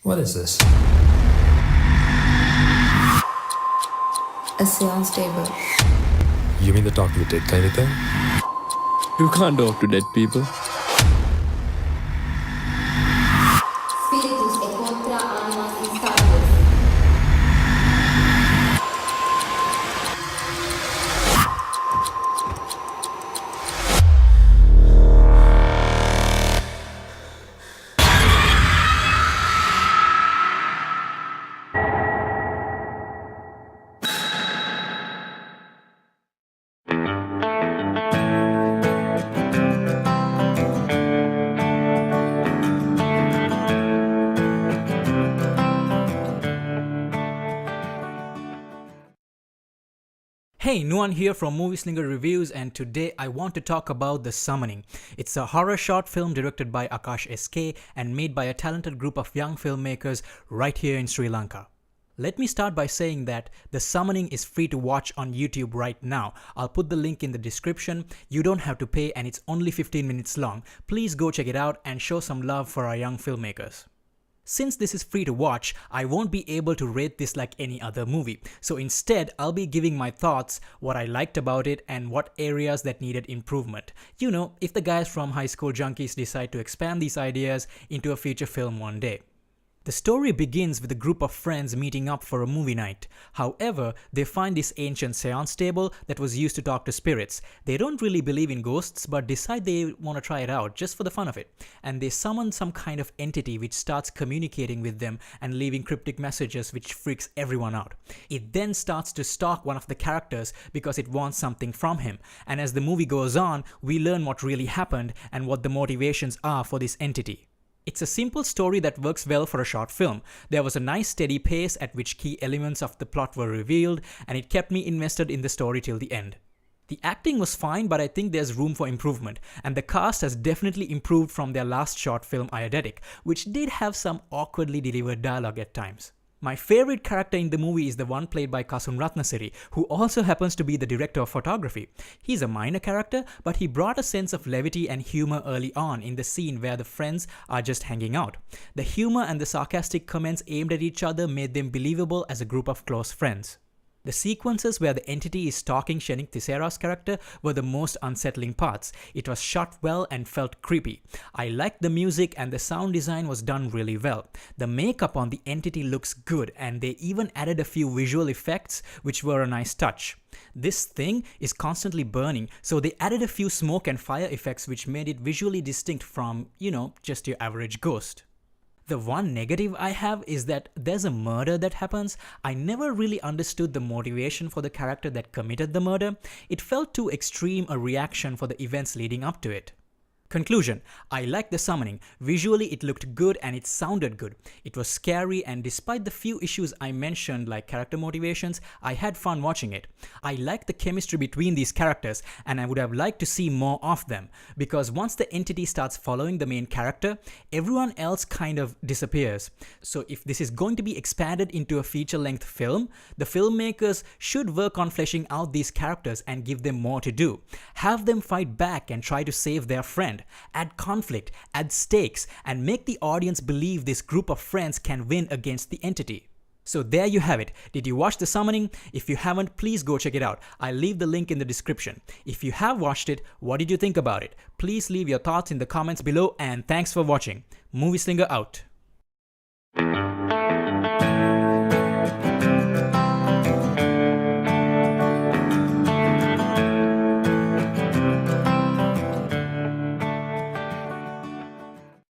What is this? A seance table. You mean the talk to the dead kind of thing? You can't talk to dead people. Spiritus e contra animas instables. Hey, Nuan here from Movieslinger Reviews, and today I want to talk about The Summoning. It's a horror short film directed by Akash Sk and made by a talented group of young filmmakers right here in Sri Lanka. Let me start by saying that The Summoning is free to watch on YouTube right now. I'll put the link in the description. You don't have to pay and it's only 15 minutes long. Please go check it out and show some love for our young filmmakers. Since this is free to watch, I won't be able to rate this like any other movie. So instead, I'll be giving my thoughts, what I liked about it, and what areas that needed improvement. You know, if the guys from High School Junkies decide to expand these ideas into a feature film one day. The story begins with a group of friends meeting up for a movie night. However, they find this ancient seance table that was used to talk to spirits. They don't really believe in ghosts but decide they want to try it out just for the fun of it. And they summon some kind of entity which starts communicating with them and leaving cryptic messages which freaks everyone out. It then starts to stalk one of the characters because it wants something from him. And as the movie goes on, we learn what really happened and what the motivations are for this entity. It's a simple story that works well for a short film. There was a nice steady pace at which key elements of the plot were revealed, and it kept me invested in the story till the end. The acting was fine, but I think there's room for improvement, and the cast has definitely improved from their last short film EIDETIC, which did have some awkwardly delivered dialogue at times. My favorite character in the movie is the one played by Kasun Ratnasiri, who also happens to be the director of photography. He's a minor character, but he brought a sense of levity and humor early on in the scene where the friends are just hanging out. The humor and the sarcastic comments aimed at each other made them believable as a group of close friends. The sequences where the entity is stalking Shenik Tissera's character were the most unsettling parts. It was shot well and felt creepy. I liked the music and the sound design was done really well. The makeup on the entity looks good and they even added a few visual effects which were a nice touch. This thing is constantly burning, so they added a few smoke and fire effects which made it visually distinct from, just your average ghost. The one negative I have is that there's a murder that happens. I never really understood the motivation for the character that committed the murder. It felt too extreme a reaction for the events leading up to it. Conclusion: I liked The Summoning. Visually it looked good and it sounded good. It was scary, and despite the few issues I mentioned like character motivations, I had fun watching it. I liked the chemistry between these characters and I would have liked to see more of them, because once the entity starts following the main character, everyone else kind of disappears. So if this is going to be expanded into a feature-length film, the filmmakers should work on fleshing out these characters and give them more to do. Have them fight back and try to save their friend. Add conflict, add stakes, and make the audience believe this group of friends can win against the entity. So there you have it. Did you watch The Summoning? If you haven't, please go check it out. I'll leave the link in the description. If you have watched it, what did you think about it? Please leave your thoughts in the comments below, and thanks for watching. Movieslinger out.